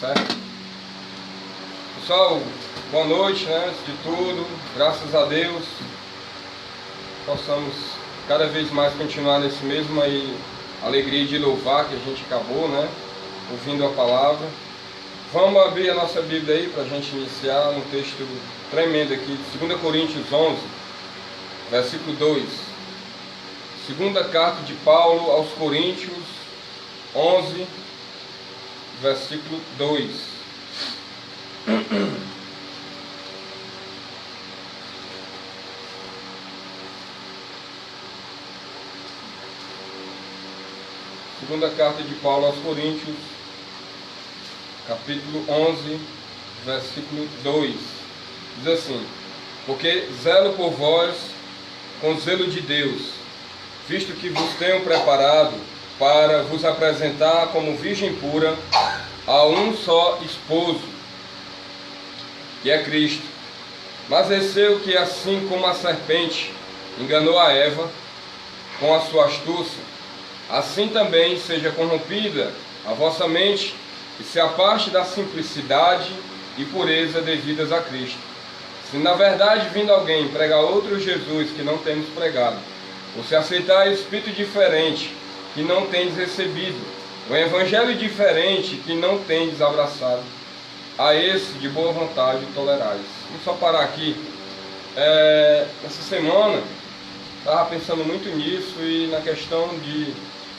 certo? Pessoal, boa noite, né? Antes de tudo, graças a Deus, possamos cada vez mais continuar nesse mesmo aí, alegria de louvar que a gente acabou, né? Ouvindo a palavra. Vamos abrir a nossa Bíblia aí para a gente iniciar um texto tremendo aqui, 2 Coríntios 11, versículo 2. Segunda carta de Paulo aos Coríntios 11, versículo 2. Segunda carta de Paulo aos Coríntios, capítulo 11, versículo 2. Diz assim: porque zelo por vós com zelo de Deus, visto que vos tenho preparado para vos apresentar como virgem pura a um só esposo, que é Cristo. Mas receio que, assim como a serpente enganou a Eva com a sua astúcia, assim também seja corrompida a vossa mente e se aparte da simplicidade e pureza devidas a Cristo. Se na verdade vindo alguém pregar outro Jesus que não temos pregado, ou se aceitar espírito diferente que não tendes recebido, o evangelho diferente que não tendes abraçado, a esse de boa vontade tolerais. Vamos só parar aqui. Essa semana estava pensando muito nisso e na questão de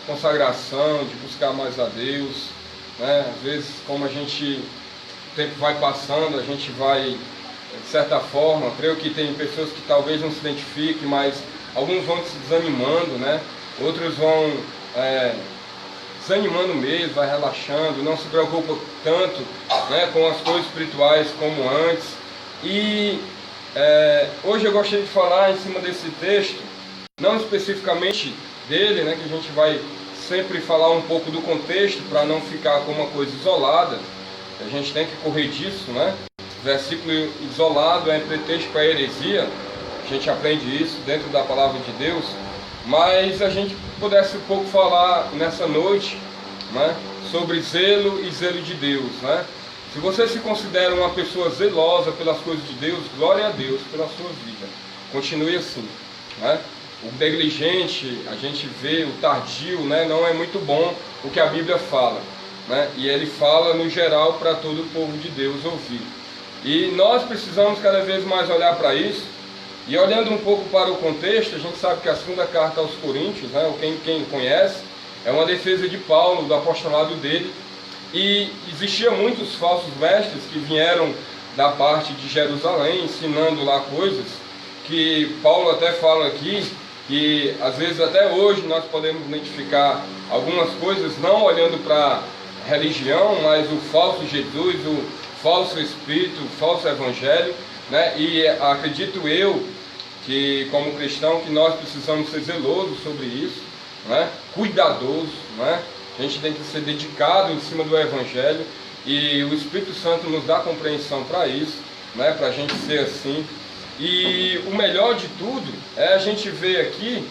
consagração, de buscar mais a Deus, né? Às vezes, como o tempo vai passando, a gente vai, de certa forma, creio que tem pessoas que talvez não se identifiquem, mas alguns vão se desanimando, né? Outros vão desanimando mesmo, vai relaxando, não se preocupa tanto, né, com as coisas espirituais como antes. E hoje eu gostaria de falar em cima desse texto, não especificamente dele, né, que a gente vai sempre falar um pouco do contexto para não ficar como uma coisa isolada. A gente tem que correr disso, né? Versículo isolado é pretexto para a heresia. A gente aprende isso dentro da palavra de Deus. Mas a gente pudesse um pouco falar nessa noite, né, sobre zelo e zelo de Deus, né? Se você se considera uma pessoa zelosa pelas coisas de Deus, glória a Deus pela sua vida. Continue assim, né? O negligente, a gente vê, o tardio, né, não é muito bom o que a Bíblia fala, né? E ele fala no geral para todo o povo de Deus ouvir. E nós precisamos cada vez mais olhar para isso. E olhando um pouco para o contexto, a gente sabe que a segunda carta aos Coríntios, né, quem conhece, é uma defesa de Paulo, do apostolado dele. E existiam muitos falsos mestres que vieram da parte de Jerusalém, ensinando lá coisas que Paulo até fala aqui, que às vezes até hoje nós podemos identificar algumas coisas, não olhando para a religião, mas o falso Jesus, o falso Espírito, o falso Evangelho, né? E acredito eu que, como cristão, que nós precisamos ser zelosos sobre isso, né? Cuidadosos, né? A gente tem que ser dedicado em cima do Evangelho e o Espírito Santo nos dá compreensão para isso, né? Para a gente ser assim. E o melhor de tudo é a gente ver aqui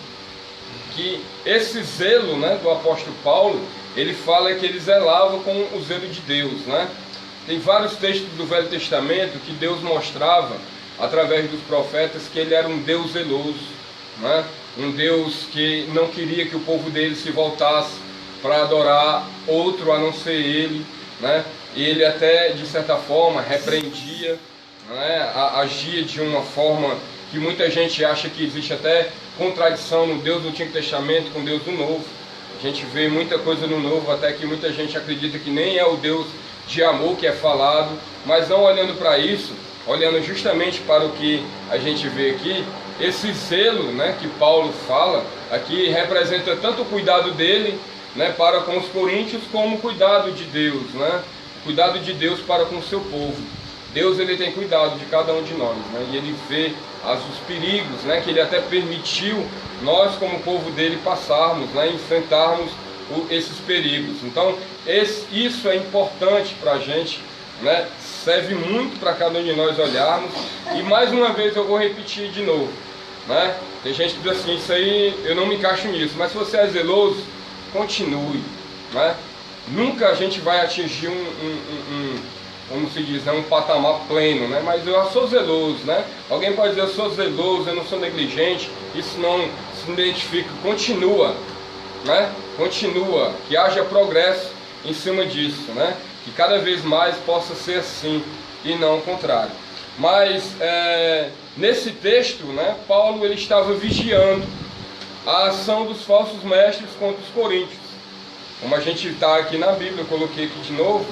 que esse zelo, né, do apóstolo Paulo, ele fala que ele zelava com o zelo de Deus, né? Tem vários textos do Velho Testamento que Deus mostrava, através dos profetas, que ele era um Deus zeloso, né? Um Deus que não queria que o povo dele se voltasse para adorar outro a não ser ele, né? E ele até, de certa forma, repreendia, né? Agia de uma forma que muita gente acha que existe até contradição no Deus do Antigo Testamento com o Deus do Novo. A gente vê muita coisa no Novo, até que muita gente acredita que nem é o Deus de amor que é falado, mas não olhando para isso, olhando justamente para o que a gente vê aqui, esse zelo, né, que Paulo fala aqui representa tanto o cuidado dele, né, para com os coríntios, como o cuidado de Deus, né, o cuidado de Deus para com o seu povo. Deus, ele tem cuidado de cada um de nós, né, e ele vê os perigos, né, que ele até permitiu nós como povo dele passarmos, né, enfrentarmos esses perigos. Então isso é importante para a gente, né? Serve muito para cada um de nós olharmos. E mais uma vez eu vou repetir de novo, né? Tem gente que diz assim, isso aí eu não me encaixo nisso, mas se você é zeloso, continue, né? Nunca a gente vai atingir como se diz, né, um patamar pleno, né? Mas eu sou zeloso, né? Alguém pode dizer, eu sou zeloso, eu não sou negligente. Isso não se identifica, continua, né? Continua, que haja progresso em cima disso, né? Que cada vez mais possa ser assim e não o contrário. Mas nesse texto, né, Paulo ele estava vigiando a ação dos falsos mestres contra os coríntios. Como a gente está aqui na Bíblia, eu coloquei aqui de novo,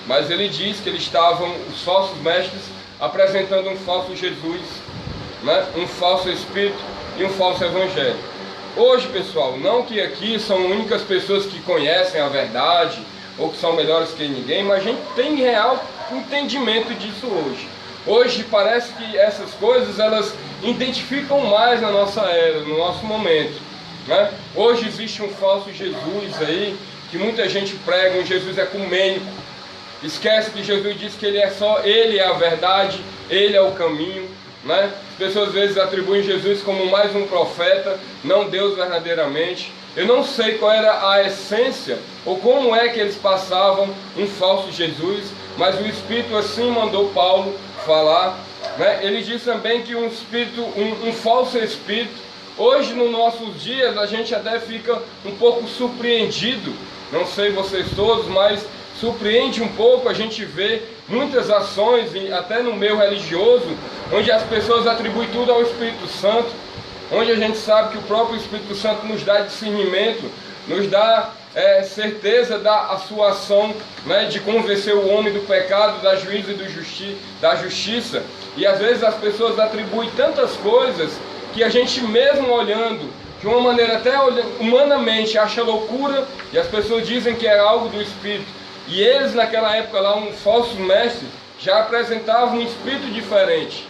mas ele diz que eles estavam, os falsos mestres, apresentando um falso Jesus, né, um falso Espírito e um falso Evangelho. Hoje, pessoal, não que aqui são únicas pessoas que conhecem a verdade ou que são melhores que ninguém, mas a gente tem real entendimento disso hoje. Hoje parece que essas coisas elas identificam mais na nossa era, no nosso momento, né? Hoje existe um falso Jesus aí, que muita gente prega, um Jesus ecumênico. Esquece que Jesus disse que Ele é a verdade, Ele é o caminho, né? As pessoas às vezes atribuem Jesus como mais um profeta, não Deus verdadeiramente. Eu não sei qual era a essência ou como é que eles passavam um falso Jesus, mas o Espírito assim mandou Paulo falar, né? Ele diz também que um falso Espírito, hoje nos nossos dias a gente até fica um pouco surpreendido, não sei vocês todos, mas surpreende um pouco a gente ver muitas ações, até no meio religioso, onde as pessoas atribuem tudo ao Espírito Santo, onde a gente sabe que o próprio Espírito Santo nos dá discernimento, nos dá certeza da sua ação, né, de convencer o homem do pecado, da juízo e da justiça. E às vezes as pessoas atribuem tantas coisas que a gente mesmo olhando de uma maneira até humanamente acha loucura, e as pessoas dizem que é algo do Espírito. E eles naquela época lá, um falso mestre, já apresentavam um espírito diferente,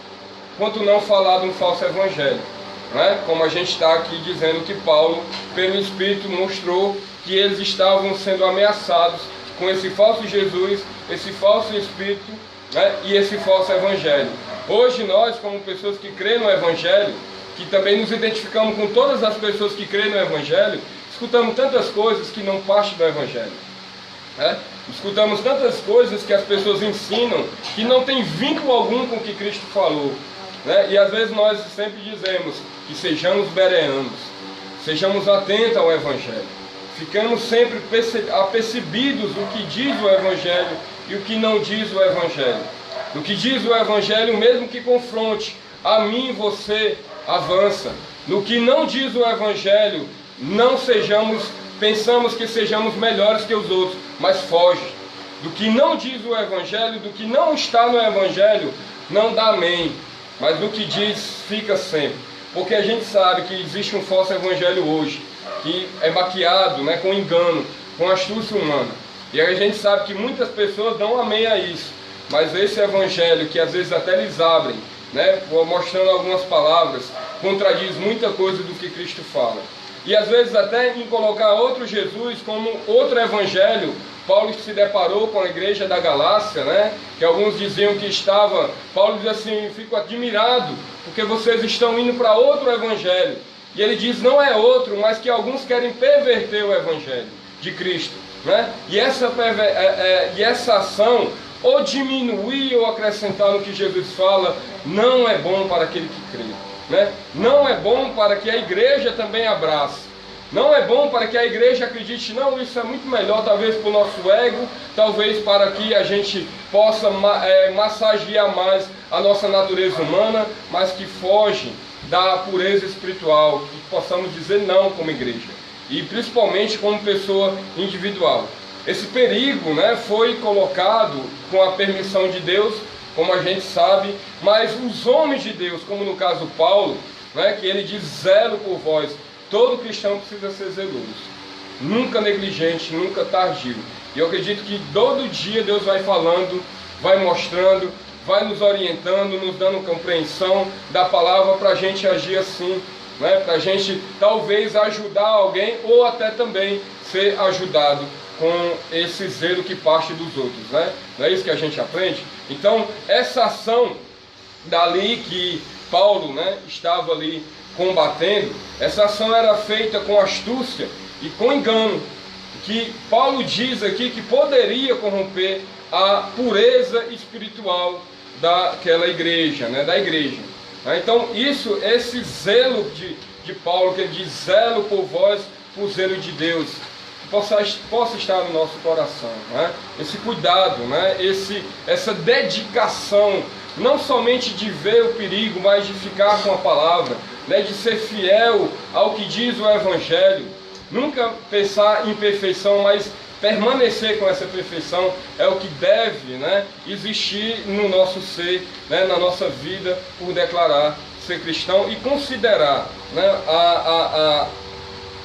quanto não falar de um falso evangelho, né? Como a gente está aqui dizendo que Paulo, pelo Espírito, mostrou que eles estavam sendo ameaçados com esse falso Jesus, esse falso Espírito, né? E esse falso evangelho. Hoje nós, como pessoas que creem no evangelho, que também nos identificamos com todas as pessoas que creem no evangelho, escutamos tantas coisas que não partem do evangelho, né? Escutamos tantas coisas que as pessoas ensinam que não tem vínculo algum com o que Cristo falou, né? E às vezes nós sempre dizemos que sejamos bereanos, sejamos atentos ao Evangelho, ficamos sempre apercebidos do que diz o Evangelho e o que não diz o Evangelho. Do que diz o Evangelho, mesmo que confronte a mim e você, avança. No que não diz o Evangelho, pensamos que sejamos melhores que os outros, mas foge. Do que não diz o Evangelho, do que não está no Evangelho, não dá amém. Mas do que diz, fica sempre. Porque a gente sabe que existe um falso Evangelho hoje, que é maquiado, né, com engano, com astúcia humana. E a gente sabe que muitas pessoas dão amém a isso. Mas esse Evangelho, que às vezes até eles abrem, né, mostrando algumas palavras, contradiz muita coisa do que Cristo fala. E às vezes até em colocar outro Jesus como outro evangelho. Paulo se deparou com a igreja da Galácia, né? Que alguns diziam que estava... Paulo diz assim, fico admirado, porque vocês estão indo para outro evangelho. E ele diz, não é outro, mas que alguns querem perverter o evangelho de Cristo, né? E essa ação, ou diminuir ou acrescentar no que Jesus fala, não é bom para aquele que crê, né? Não é bom para que a igreja também abrace. Não é bom para que a igreja acredite, não, isso é muito melhor, talvez para o nosso ego, talvez para que a gente possa massagear mais a nossa natureza humana, mas que foge da pureza espiritual, que possamos dizer não como igreja, e principalmente como pessoa individual. Esse perigo, né, foi colocado com a permissão de Deus, como a gente sabe, mas os homens de Deus, como no caso Paulo, né, que ele diz zelo por vós. Todo cristão precisa ser zeloso, nunca negligente, nunca tardio. E eu acredito que todo dia Deus vai falando, vai mostrando, vai nos orientando, nos dando compreensão da palavra para a gente agir assim, né? Para a gente talvez ajudar alguém ou até também ser ajudado com esse zelo que parte dos outros, né? Não é isso que a gente aprende? Então, essa ação dali que Paulo, né, estava ali combatendo, essa ação era feita com astúcia e com engano, que Paulo diz aqui que poderia corromper a pureza espiritual daquela igreja, né, da igreja. Então esse zelo de Paulo, que ele diz, zelo por vós, por zelo de Deus, possa estar no nosso coração, né? Esse cuidado, né? Essa dedicação, não somente de ver o perigo, mas de ficar com a palavra, né? De ser fiel ao que diz o Evangelho, nunca pensar em perfeição, mas permanecer com essa perfeição é o que deve, né, existir no nosso ser, né, na nossa vida, por declarar ser cristão e considerar, né,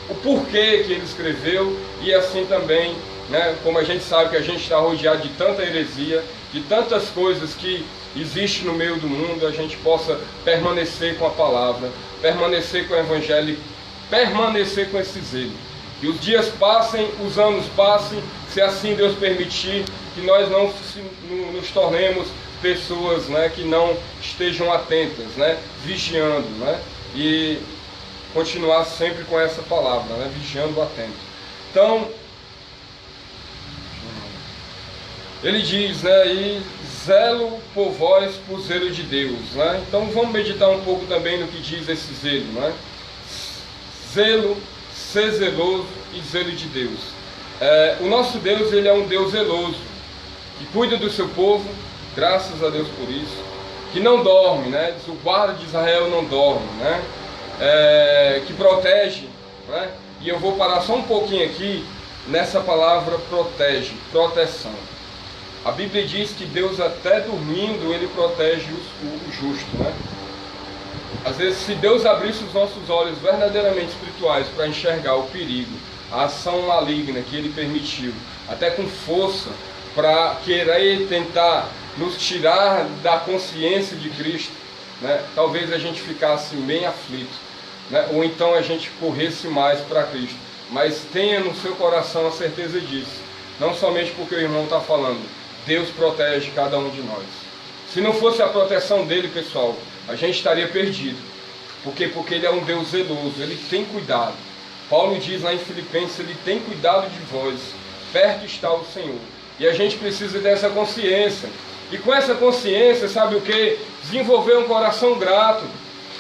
o porquê que ele escreveu, e assim também, né, como a gente sabe que a gente está rodeado de tanta heresia, de tantas coisas que existem no meio do mundo, a gente possa permanecer com a palavra, permanecer com o Evangelho, permanecer com esse zelo. Que os dias passem, os anos passem, se assim Deus permitir, que nós não nos tornemos pessoas, né, que não estejam atentas, né, vigiando, né, e continuar sempre com essa palavra, né, vigiando, atento. Então, ele diz, né, e zelo por vós, por zelo de Deus, né. Então vamos meditar um pouco também no que diz esse zelo, né. Zelo, ser zeloso e zelo de Deus. O nosso Deus, ele é um Deus zeloso, que cuida do seu povo, graças a Deus por isso, que não dorme, né? O guarda de Israel não dorme, né? Que protege, né? E eu vou parar só um pouquinho aqui nessa palavra protege, proteção. A Bíblia diz que Deus, até dormindo, ele protege o justo, né? Às vezes, se Deus abrisse os nossos olhos verdadeiramente espirituais para enxergar o perigo, a ação maligna que ele permitiu, até com força, para querer tentar nos tirar da consciência de Cristo, né? Talvez a gente ficasse bem aflito, né? Ou então a gente corresse mais para Cristo. Mas tenha no seu coração a certeza disso, não somente porque o irmão está falando, Deus protege cada um de nós. Se não fosse a proteção dele, pessoal, a gente estaria perdido. Porque ele é um Deus zeloso, ele tem cuidado. Paulo diz lá em Filipenses, ele tem cuidado de vós, perto está o Senhor. E a gente precisa dessa consciência. E com essa consciência, sabe o que? Desenvolver um coração grato,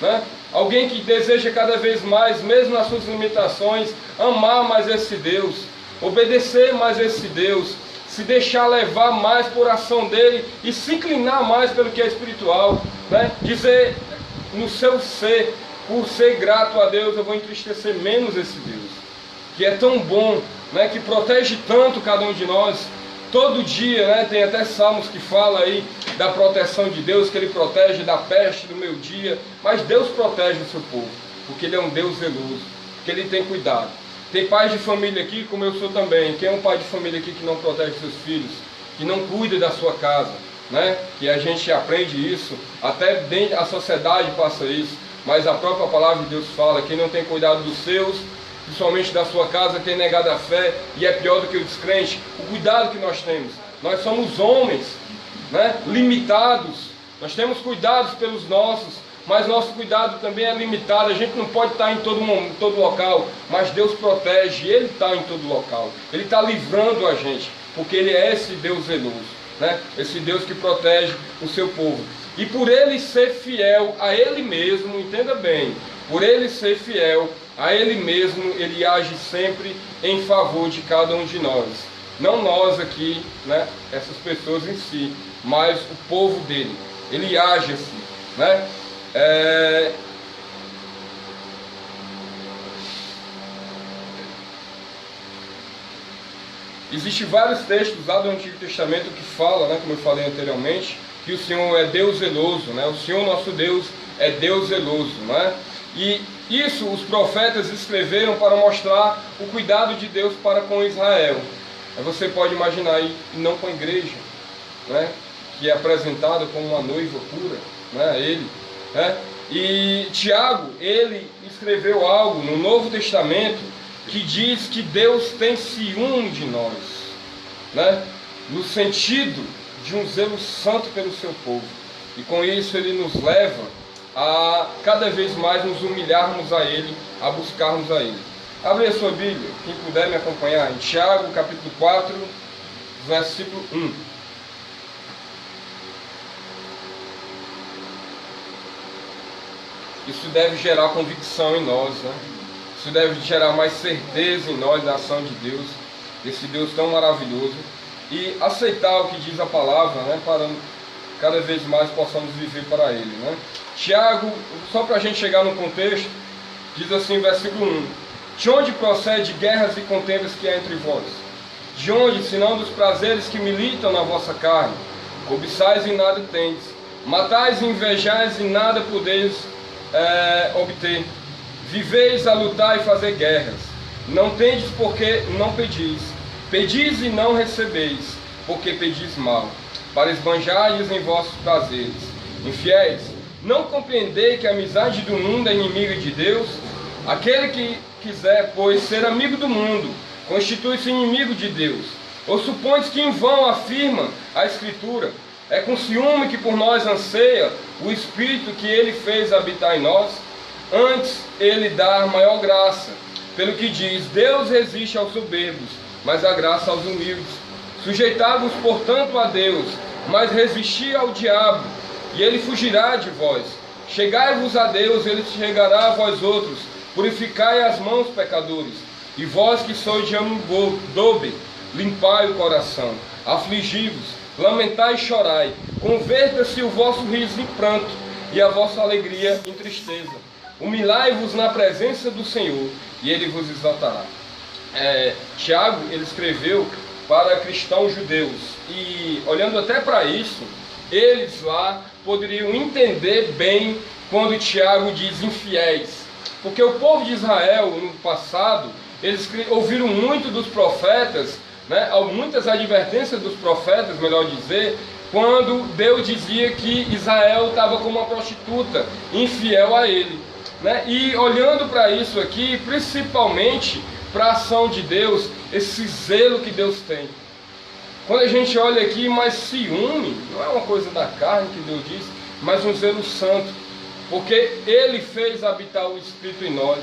né? Alguém que deseja cada vez mais, mesmo nas suas limitações, amar mais esse Deus, obedecer mais esse Deus, se deixar levar mais por ação dele e se inclinar mais pelo que é espiritual, né? Dizer no seu ser, por ser grato a Deus, eu vou entristecer menos esse Deus, que é tão bom, né? Que protege tanto cada um de nós. Todo dia, né? Tem até salmos que fala aí da proteção de Deus, que ele protege da peste do meu dia, mas Deus protege o seu povo, porque ele é um Deus zeloso, porque ele tem cuidado. Tem pais de família aqui, como eu sou também. Quem é um pai de família aqui que não protege seus filhos, que não cuida da sua casa, né? Que a gente aprende isso, até dentro da sociedade passa isso, mas a própria palavra de Deus fala, quem não tem cuidado dos seus, principalmente da sua casa, tem negado a fé, e é pior do que o descrente. O cuidado que nós temos, nós somos homens, né, limitados, nós temos cuidados pelos nossos, mas nosso cuidado também é limitado. A gente não pode estar em todo local, mas Deus protege, Ele está em todo local, Ele está livrando a gente, porque Ele é esse Deus zeloso, né? Esse Deus que protege o seu povo, e por Ele ser fiel a Ele mesmo, entenda bem, por Ele ser fiel a Ele mesmo, Ele age sempre em favor de cada um de nós. Não nós aqui, né, essas pessoas em si, mas o povo dele. Ele age assim, né? Existem vários textos lá do Antigo Testamento que falam, né, como eu falei anteriormente, que o Senhor é Deus zeloso, né? O Senhor nosso Deus é Deus zeloso, né? E isso os profetas escreveram para mostrar o cuidado de Deus para com Israel. Aí você pode imaginar aí, não com a igreja, né, que é apresentada como uma noiva pura, né, ele, né? E Tiago, ele escreveu algo no Novo Testamento que diz que Deus tem ciúme de nós, né, no sentido de um zelo santo pelo seu povo. E com isso ele nos leva a cada vez mais nos humilharmos a Ele, a buscarmos a Ele. Abre a sua Bíblia, quem puder me acompanhar, em Tiago, capítulo 4, versículo 1. Isso deve gerar convicção em nós, né? Isso deve gerar mais certeza em nós da ação de Deus, esse Deus tão maravilhoso, e aceitar o que diz a palavra, né? Para cada vez mais possamos viver para Ele, né? Tiago, só para a gente chegar no contexto, diz assim, versículo 1: De onde procede guerras e contendas que há entre vós? De onde, senão dos prazeres que militam na vossa carne? Cobiçais e nada tendes, matais e invejais e nada podeis obter. Viveis a lutar e fazer guerras. Não tendes porque não pedis. Pedis e não recebeis, porque pedis mal, para esbanjardes em vossos prazeres. Infiéis, não compreendei que a amizade do mundo é inimiga de Deus? Aquele que quiser, pois, ser amigo do mundo, constitui-se inimigo de Deus. Ou supões que em vão afirma a Escritura: é com ciúme que por nós anseia o Espírito que Ele fez habitar em nós? Antes Ele dá maior graça, pelo que diz: Deus resiste aos soberbos, mas dá graça aos humildes. Sujeitai-vos, portanto, a Deus, mas resisti ao diabo, e ele fugirá de vós. Chegai-vos a Deus, ele chegará a vós outros. Purificai as mãos, pecadores, e vós que sois de ânimo dobre, limpai o coração. Afligi-vos, lamentai e chorai. Converta-se o vosso riso em pranto, e a vossa alegria em tristeza. Humilhai-vos na presença do Senhor, e Ele vos exaltará. Tiago, ele escreveu para cristãos judeus, e olhando até para isso, eles lá poderiam entender bem quando Tiago diz infiéis, porque o povo de Israel no passado, eles ouviram muito dos profetas, né, muitas advertências dos profetas, melhor dizer, quando Deus dizia que Israel estava como uma prostituta, infiel a ele, né? E olhando para isso aqui, principalmente para a ação de Deus, esse zelo que Deus tem. Quando a gente olha aqui, mas ciúme não é uma coisa da carne que Deus diz, mas um zelo santo, porque Ele fez habitar o Espírito em nós.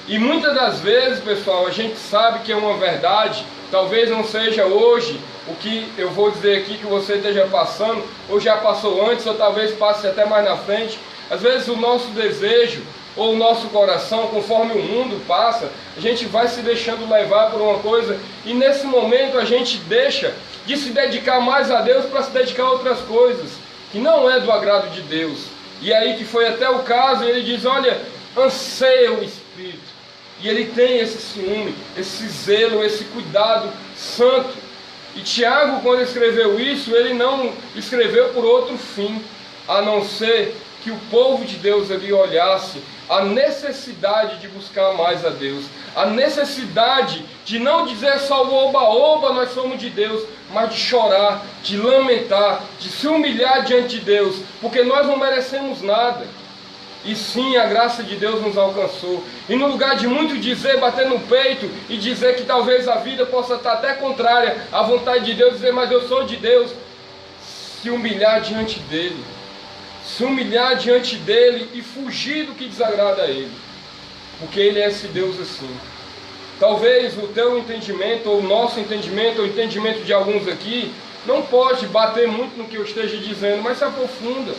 E muitas das vezes, pessoal, a gente sabe que é uma verdade, talvez não seja hoje o que eu vou dizer aqui que você esteja passando, ou já passou antes, ou talvez passe até mais na frente. Às vezes o nosso desejo, ou o nosso coração, conforme o mundo passa, a gente vai se deixando levar por uma coisa, e nesse momento a gente deixa de se dedicar mais a Deus para se dedicar a outras coisas, que não é do agrado de Deus. E aí que foi até o caso, ele diz, olha, anseia o Espírito. E ele tem esse ciúme, esse zelo, esse cuidado santo. E Tiago, quando escreveu isso, ele não escreveu por outro fim, a não ser que o povo de Deus ali olhasse a necessidade de buscar mais a Deus, a necessidade de não dizer só o oba-oba, nós somos de Deus, mas de chorar, de lamentar, de se humilhar diante de Deus, porque nós não merecemos nada. E sim, a graça de Deus nos alcançou. E no lugar de muito dizer, bater no peito e dizer que talvez a vida possa estar até contrária à vontade de Deus, dizer, mas eu sou de Deus, se humilhar diante dEle. Se humilhar diante dEle e fugir do que desagrada a Ele. Porque Ele é esse Deus assim. Talvez o teu entendimento, ou o nosso entendimento, ou o entendimento de alguns aqui, não pode bater muito no que eu esteja dizendo, mas se aprofunda.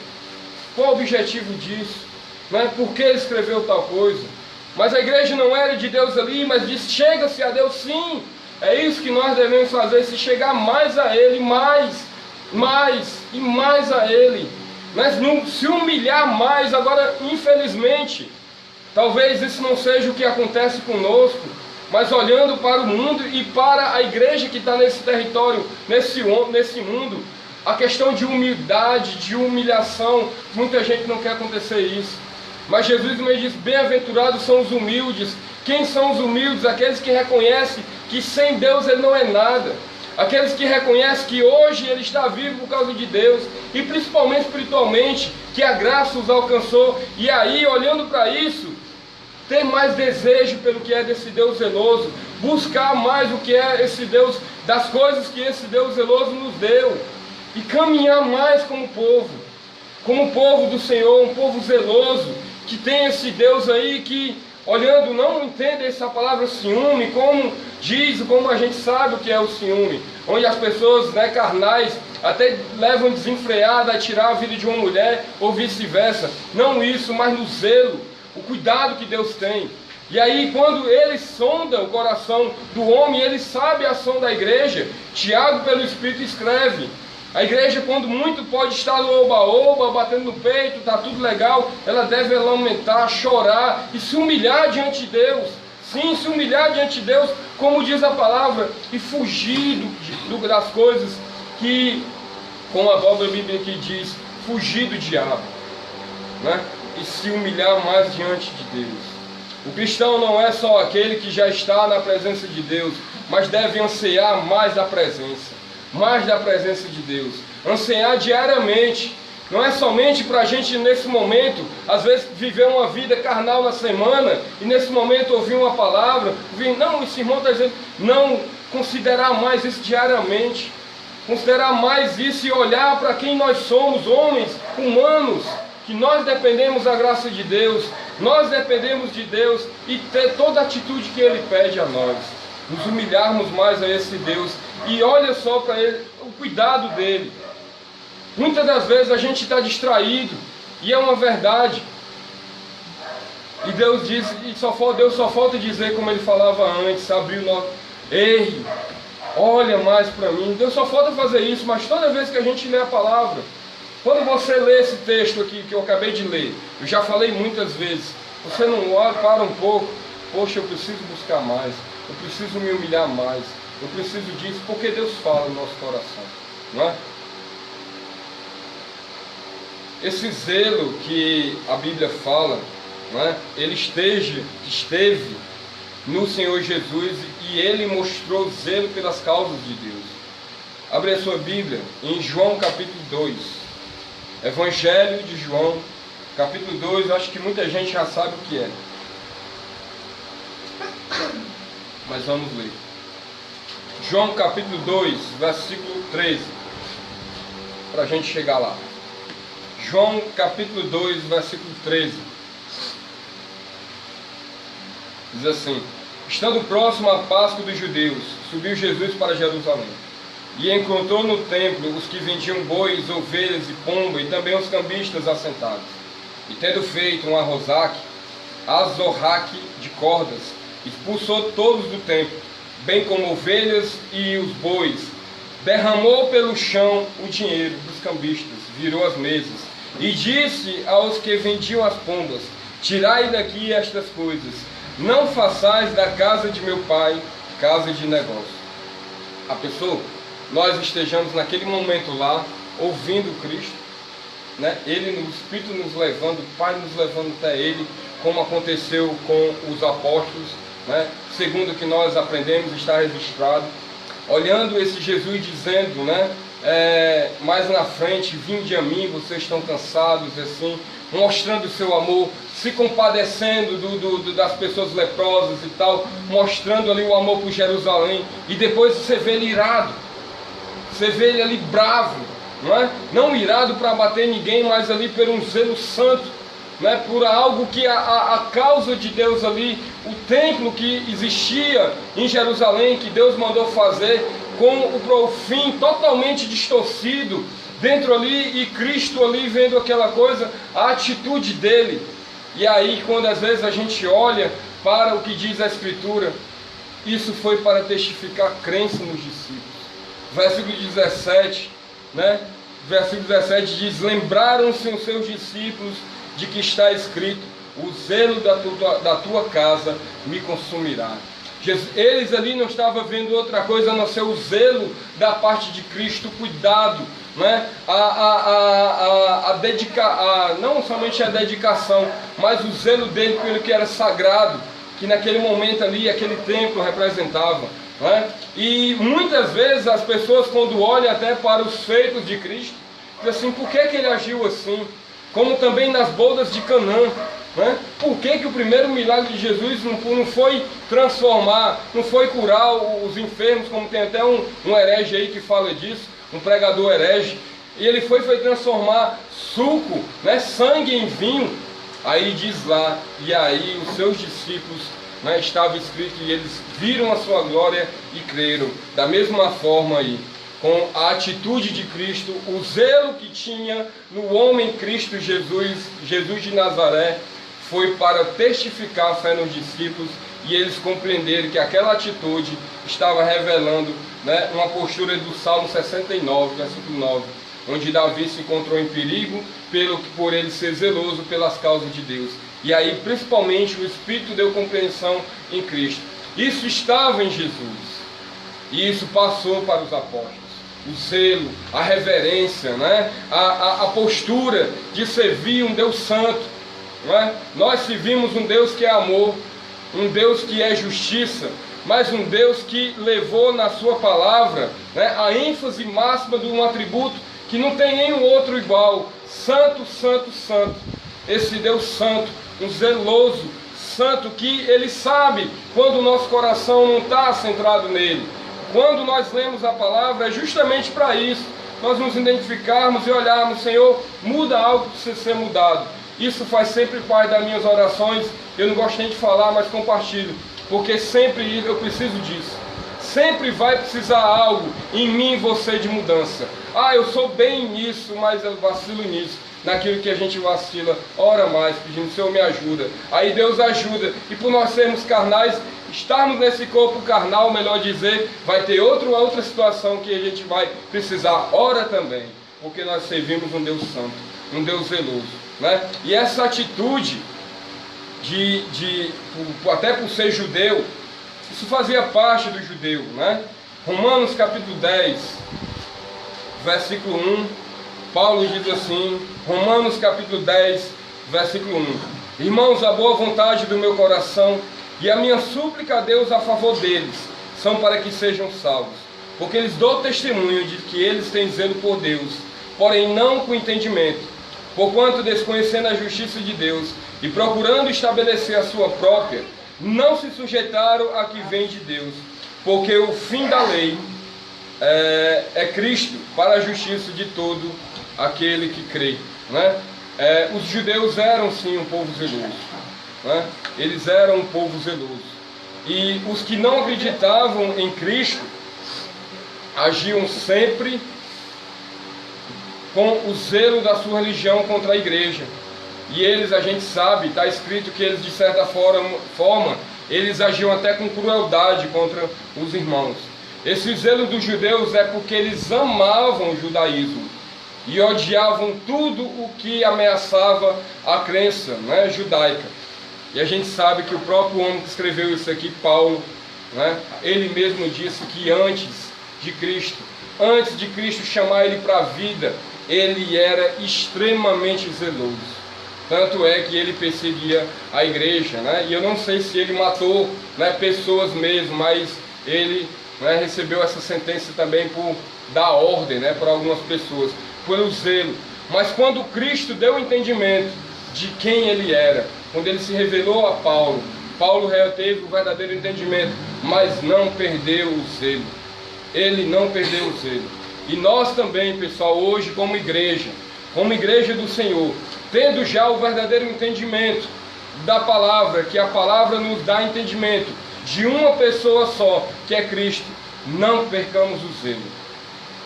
Qual o objetivo disso? Né? Por que ele escreveu tal coisa? Mas a igreja não era de Deus ali, mas diz, chega-se a Deus, sim. É isso que nós devemos fazer, se chegar mais a Ele, mais e mais a Ele. Mas não se humilhar mais. Agora, infelizmente, talvez isso não seja o que acontece conosco, mas olhando para o mundo e para a igreja que está nesse território, nesse mundo, a questão de humildade, de humilhação, muita gente não quer acontecer isso. Mas Jesus me diz, bem-aventurados são os humildes. Quem são os humildes? Aqueles que reconhecem que sem Deus ele não é nada. Aqueles que reconhecem que hoje ele está vivo por causa de Deus, e principalmente espiritualmente, que a graça os alcançou. E aí, olhando para isso, ter mais desejo pelo que é desse Deus zeloso, buscar mais o que é esse Deus, das coisas que esse Deus zeloso nos deu, e caminhar mais como povo do Senhor, um povo zeloso, que tem esse Deus aí que olhando, não entenda essa palavra ciúme como diz, como a gente sabe o que é o ciúme, onde as pessoas, né, carnais até levam desenfreada a tirar a vida de uma mulher ou vice-versa. Não isso, mas no zelo, o cuidado que Deus tem. E aí quando ele sonda o coração do homem, ele sabe a ação da igreja. Tiago pelo Espírito escreve: a igreja, quando muito pode estar no oba-oba, batendo no peito, está tudo legal, ela deve lamentar, chorar e se humilhar diante de Deus. Sim, se humilhar diante de Deus, como diz a palavra, e fugir das coisas que, como a própria Bíblia que diz, fugir do diabo, né? E se humilhar mais diante de Deus. O cristão não é só aquele que já está na presença de Deus, mas deve ansiar mais da presença de Deus, ansiar diariamente. Não é somente para a gente nesse momento, às vezes viver uma vida carnal na semana, e nesse momento ouvir uma palavra, não, esse irmão está dizendo, não, considerar mais isso diariamente, considerar mais isso e olhar para quem nós somos, homens, humanos, que nós dependemos da graça de Deus, nós dependemos de Deus e ter toda a atitude que Ele pede a nós, nos humilharmos mais a esse Deus e olha só para Ele, o cuidado dEle. Muitas das vezes a gente está distraído, e é uma verdade. E Deus diz, Deus só falta dizer como Ele falava antes, abrir o nosso... Ei, olha mais para mim. Deus só falta fazer isso, mas toda vez que a gente lê a palavra, quando você lê esse texto aqui que eu acabei de ler, eu já falei muitas vezes, você não olha, para um pouco, poxa, eu preciso buscar mais, eu preciso me humilhar mais, eu preciso disso, porque Deus fala no nosso coração, não é? Esse zelo que a Bíblia fala, não é? Ele esteve no Senhor Jesus e Ele mostrou zelo pelas causas de Deus. Abre a sua Bíblia em João capítulo 2. Evangelho de João, capítulo 2, eu acho que muita gente já sabe o que é. Mas vamos ler. João capítulo 2, versículo 13. Para a gente chegar lá. João capítulo 2, versículo 13. Diz assim: estando próximo à Páscoa dos judeus, subiu Jesus para Jerusalém. E encontrou no templo os que vendiam bois, ovelhas e pomba, e também os cambistas assentados. E tendo feito um azorraque de cordas, expulsou todos do templo, bem como ovelhas e os bois. Derramou pelo chão o dinheiro dos cambistas, virou as mesas, e disse aos que vendiam as pombas: tirai daqui estas coisas, não façais da casa de meu pai casa de negócio. A pessoa, nós estejamos naquele momento lá, ouvindo Cristo, né? Ele no Espírito nos levando, o Pai nos levando até Ele, como aconteceu com os apóstolos, né? Segundo o que nós aprendemos, está registrado, olhando esse Jesus dizendo, né? Mais na frente, vinde a mim, vocês estão cansados, assim, mostrando o seu amor, se compadecendo das pessoas leprosas e tal, mostrando ali o amor por Jerusalém, e depois você vê ele irado, você vê ele ali bravo, não é? Não irado para bater ninguém, mas ali por um zelo santo, né? Por algo que a causa de Deus ali, o templo que existia em Jerusalém, que Deus mandou fazer, com o fim totalmente distorcido dentro ali, e Cristo ali vendo aquela coisa, a atitude dele. E aí quando às vezes a gente olha para o que diz a Escritura, isso foi para testificar crença nos discípulos. Versículo 17, né? Versículo 17 diz: lembraram-se os seus discípulos de que está escrito: o zelo da tua casa me consumirá. Eles ali não estavam vendo outra coisa a não ser o zelo da parte de Cristo, o cuidado, né? Não somente a dedicação, mas o zelo dele pelo que era sagrado, que naquele momento ali aquele templo representava, né? E muitas vezes as pessoas, quando olham até para os feitos de Cristo, dizem assim: por que ele agiu assim? Como também nas bodas de Canaã, né? Por que o primeiro milagre de Jesus não foi transformar, não foi curar os enfermos, como tem até um herege aí que fala disso, um pregador herege, e ele foi transformar suco, né, sangue em vinho. Aí diz lá, e aí os seus discípulos, né, estava escrito, e eles viram a sua glória e creram. Da mesma forma aí, com a atitude de Cristo, o zelo que tinha no homem Cristo Jesus, Jesus de Nazaré, foi para testificar a fé nos discípulos e eles compreenderem que aquela atitude estava revelando, né, uma postura do Salmo 69, versículo 9, onde Davi se encontrou em perigo por ele ser zeloso pelas causas de Deus. E aí, principalmente, o Espírito deu compreensão em Cristo. Isso estava em Jesus. E isso passou para os apóstolos. O zelo, a reverência, né? a postura de servir um Deus santo. Não é? Nós servimos um Deus que é amor, um Deus que é justiça, mas um Deus que levou na sua palavra, né, a ênfase máxima de um atributo que não tem nenhum outro igual. Santo, santo, santo. Esse Deus santo, um zeloso santo, que Ele sabe quando o nosso coração não está centrado nele. Quando nós lemos a palavra, é justamente para isso. Nós nos identificarmos e olharmos, Senhor, muda algo que precisa ser mudado. Isso faz sempre parte das minhas orações. Eu não gosto nem de falar, mas compartilho. Porque sempre eu preciso disso. Sempre vai precisar algo em mim e você de mudança. Ah, eu sou bem nisso, mas eu vacilo nisso. Naquilo que a gente vacila, ora mais, pedindo, Senhor, me ajuda. Aí Deus ajuda. E por nós sermos carnais, estarmos nesse corpo carnal, melhor dizer, vai ter outra situação que a gente vai precisar. Ora também, porque nós servimos um Deus santo, um Deus zeloso, né? E essa atitude, até por ser judeu, isso fazia parte do judeu, né? Romanos capítulo 10, versículo 1. Paulo diz assim, Romanos capítulo 10, versículo 1. Irmãos, a boa vontade do meu coração e a minha súplica a Deus a favor deles são para que sejam salvos. Porque eles dão testemunho de que eles têm zelo por Deus, porém não com entendimento. Porquanto, desconhecendo a justiça de Deus e procurando estabelecer a sua própria, não se sujeitaram a que vem de Deus. Porque o fim da lei é Cristo para a justiça de todo aquele que crê, né? Os judeus eram sim um povo zeloso, né? Eles eram um povo zeloso, e os que não acreditavam em Cristo agiam sempre com o zelo da sua religião contra a igreja. E eles, a gente sabe, está escrito que eles de certa forma eles agiam até com crueldade contra os irmãos. Esse zelo dos judeus é porque eles amavam o judaísmo e odiavam tudo o que ameaçava a crença, né, judaica. E a gente sabe que o próprio homem que escreveu isso aqui, Paulo, né, ele mesmo disse que antes de Cristo chamar ele para a vida, ele era extremamente zeloso. Tanto é que ele perseguia a igreja, né, e eu não sei se ele matou, né, pessoas mesmo, mas ele, né, recebeu essa sentença também por dar ordem, né, para algumas pessoas, pelo zelo. Mas quando Cristo deu o entendimento de quem ele era, quando ele se revelou a Paulo, Paulo teve o verdadeiro entendimento, mas não perdeu o zelo. Ele não perdeu o zelo. E nós também, pessoal, hoje como igreja do Senhor, tendo já o verdadeiro entendimento da palavra, que a palavra nos dá entendimento de uma pessoa só, que é Cristo, não percamos o zelo.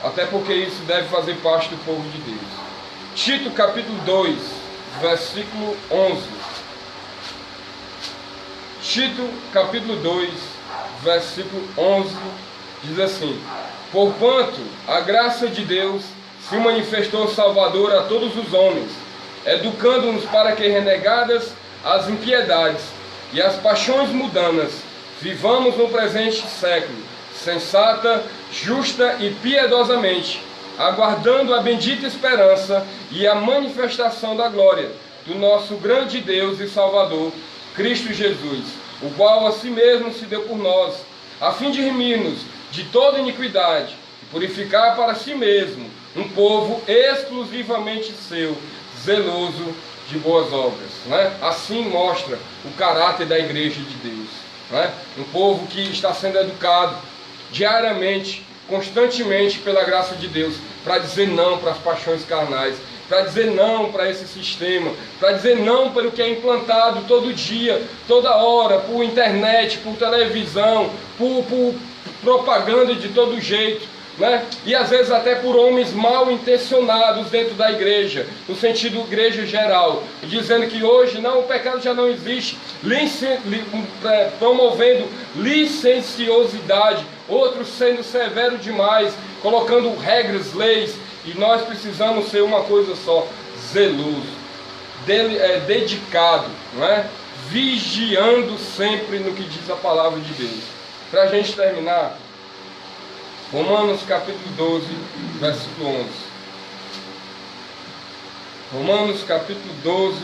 Até porque isso deve fazer parte do povo de Deus. Tito capítulo 2, versículo 11. Tito capítulo 2, versículo 11, diz assim: porquanto a graça de Deus se manifestou salvadora a todos os homens, educando-nos para que, renegadas as impiedades e as paixões mundanas, vivamos no presente século, sensata, justa e piedosamente, aguardando a bendita esperança e a manifestação da glória do nosso grande Deus e Salvador, Cristo Jesus, o qual a si mesmo se deu por nós, a fim de remir-nos de toda iniquidade e purificar para si mesmo um povo exclusivamente seu, zeloso de boas obras, né? Assim mostra o caráter da igreja de Deus, né? Um povo que está sendo educado diariamente, constantemente pela graça de Deus, para dizer não para as paixões carnais para dizer não para esse sistema, para dizer não pelo que é implantado todo dia, toda hora, por internet, por televisão, por propaganda de todo jeito, né? E às vezes até por homens mal intencionados dentro da igreja, no sentido igreja geral, dizendo que hoje não, o pecado já não existe, promovendo licenciosidade, outros sendo severo demais, colocando regras, leis. E nós precisamos ser uma coisa só: zeloso, dedicado, não é? Vigiando sempre no que diz a palavra de Deus. Para a gente terminar, Romanos capítulo 12, versículo 11. Romanos capítulo 12,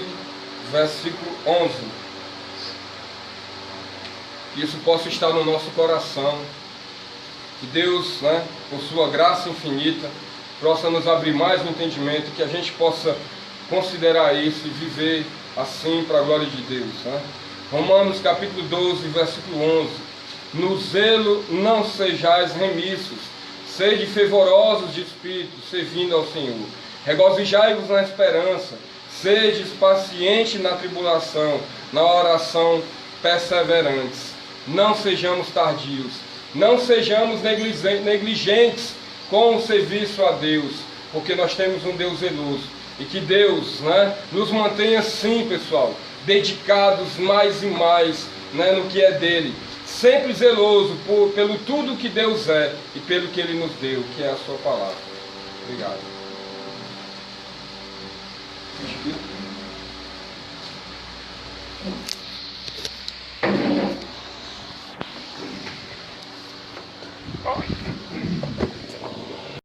versículo 11. Que isso possa estar no nosso coração. Que Deus, né, por sua graça infinita, possa nos abrir mais o entendimento, que a gente possa considerar isso e viver assim para a glória de Deus, né? Romanos capítulo 12, versículo 11. No zelo não sejais remissos, sede fervorosos de espírito, servindo ao Senhor. Regozijai-vos na esperança, sedes pacientes na tribulação, na oração perseverantes. Não sejamos tardios, não sejamos negligentes com o serviço a Deus, porque nós temos um Deus zeloso. E que Deus, né, nos mantenha sim, pessoal, dedicados mais e mais, né, no que é dele. Sempre zeloso pelo tudo que Deus é e pelo que Ele nos deu, que é a sua palavra. Obrigado.